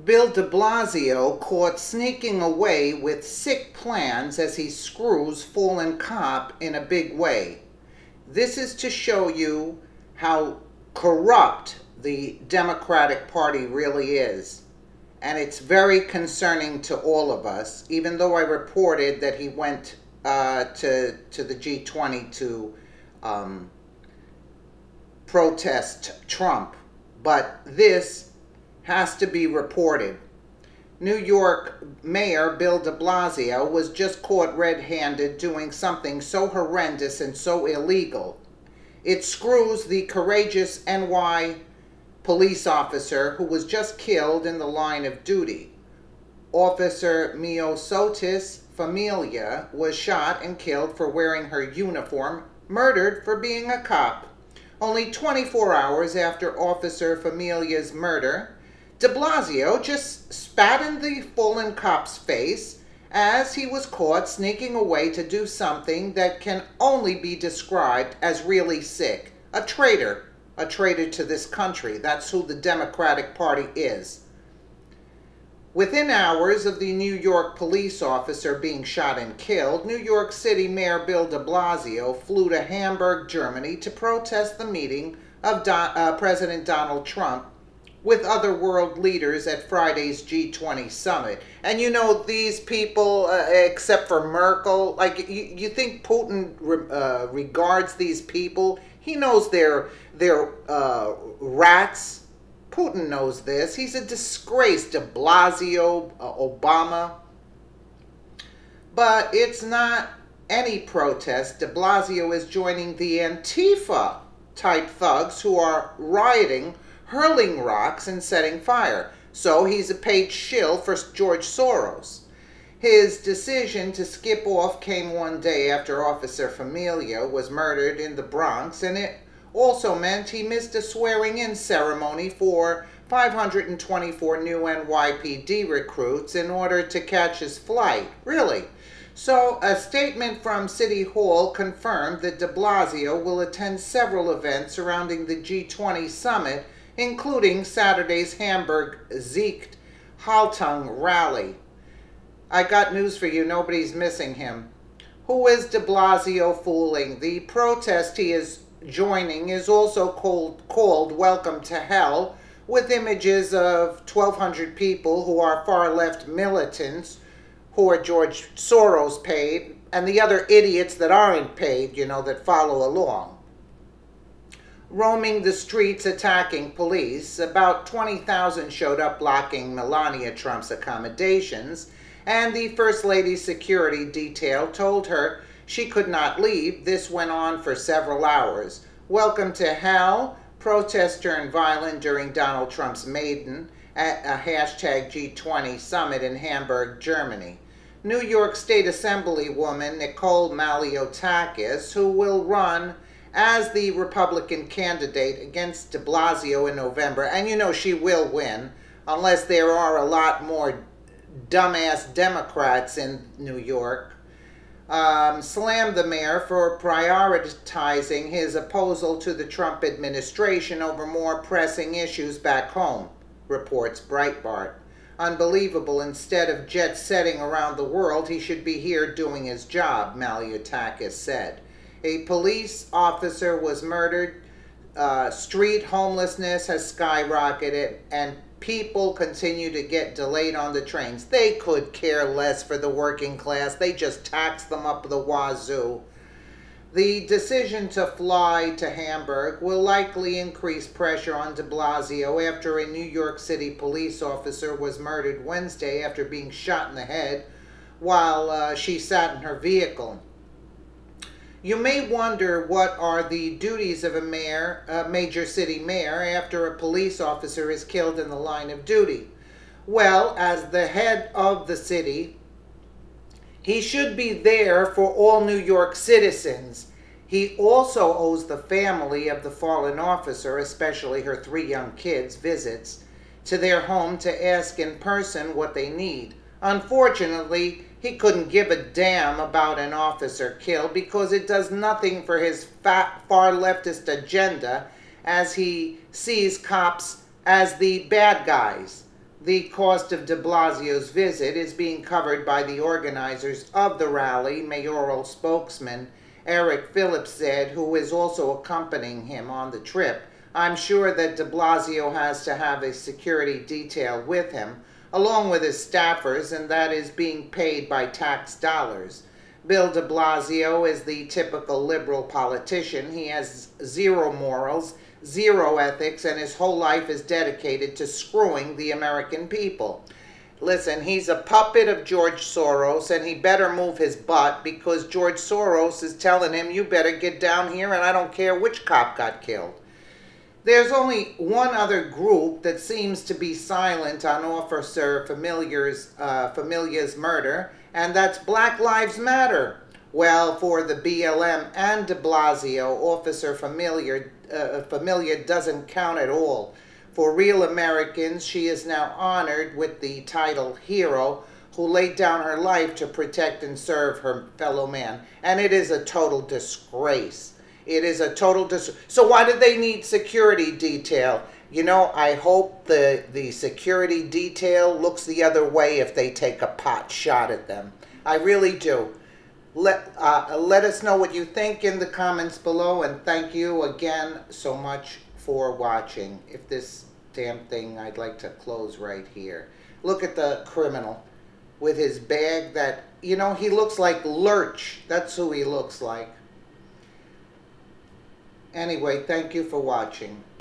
Bill de Blasio caught sneaking away with sick plans as he screws fallen cop in a big way. This is to show you how corrupt the Democratic Party really is. And it's very concerning to all of us, even though I reported that he went to the G20 to protest Trump. But this has to be reported. New York Mayor Bill de Blasio was just caught red-handed doing something so horrendous and so illegal. It Skrews, the courageous NY police officer who was just killed in the line of duty. Officer Miosotis Familia was shot and killed for wearing her uniform, murdered for being a cop. Only 24 hours after Officer Familia's murder, de Blasio just spat in the fallen cop's face as he was caught sneaking away to do something that can only be described as really sick. A traitor to this country. That's who the Democratic Party is. Within hours of the New York police officer being shot and killed, New York City Mayor Bill de Blasio flew to Hamburg, Germany to protest the meeting of President Donald Trump with other world leaders at Friday's G20 summit. And you know, these people, except for Merkel, like, you think Putin regards these people? He knows they're rats. Putin knows this. He's a disgrace. De Blasio, Obama. But it's not any protest. De Blasio is joining the Antifa-type thugs who are rioting, hurling rocks and setting fire. So he's a paid shill for George Soros. His decision to skip off came one day after Officer Familia was murdered in the Bronx, and it also meant he missed a swearing-in ceremony for 524 new NYPD recruits in order to catch his flight. Really? So a statement from City Hall confirmed that de Blasio will attend several events surrounding the G20 summit, including Saturday's Hamburg Siegt Haltung rally. I got news for you, nobody's missing him. Who is de Blasio fooling? The protest he is joining is also called Welcome to Hell, with images of 1,200 people who are far-left militants who are George Soros paid, and the other idiots that aren't paid, you know, that follow along. Roaming the streets attacking police, about 20,000 showed up blocking Melania Trump's accommodations, and the First Lady's security detail told her she could not leave. This went on for several hours. Welcome to Hell. Protests turned violent during Donald Trump's maiden at a hashtag G20 summit in Hamburg, Germany. New York State Assemblywoman Nicole Maliotakis, who will run as the Republican candidate against de Blasio in November, and you know she will win, unless there are a lot more dumbass Democrats in New York, slammed the mayor for prioritizing his opposal to the Trump administration over more pressing issues back home, reports Breitbart. Unbelievable. Instead of jet-setting around the world, he should be here doing his job, Maliotakis said. A police officer was murdered. Street homelessness has skyrocketed, and people continue to get delayed on the trains. They could care less for the working class. They just tax them up the wazoo. The decision to fly to Hamburg will likely increase pressure on de Blasio after a New York City police officer was murdered Wednesday after being shot in the head while she sat in her vehicle. You may wonder what are the duties of a major city mayor after a police officer is killed in the line of duty. Well, as the head of the city, he should be there for all New York citizens. He also owes the family of the fallen officer, especially her 3 young kids, visits to their home to ask in person what they need. Unfortunately, he couldn't give a damn about an officer killed because it does nothing for his far leftist agenda, as he sees cops as the bad guys. The cost of de Blasio's visit is being covered by the organizers of the rally, mayoral spokesman Eric Phillips said, who is also accompanying him on the trip. I'm sure that de Blasio has to have a security detail with him, along with his staffers, and that is being paid by tax dollars. Bill de Blasio is the typical liberal politician. He has zero morals, zero ethics, and his whole life is dedicated to screwing the American people. Listen, he's a puppet of George Soros, and he better move his butt, because George Soros is telling him, you better get down here, and I don't care which cop got killed. There's only one other group that seems to be silent on Officer Familia's murder, and that's Black Lives Matter. Well, for the BLM and de Blasio, Officer Familia doesn't count at all. For real Americans, she is now honored with the title Hero, who laid down her life to protect and serve her fellow man. And it is a total disgrace. It is a total disgrace. So why do they need security detail? You know, I hope the security detail looks the other way if they take a pot shot at them. I really do. Let us know what you think in the comments below, and thank you again so much for watching. If this damn thing, I'd like to close right here. Look at the criminal with his bag that, you know, he looks like Lurch. That's who he looks like. Anyway, thank you for watching.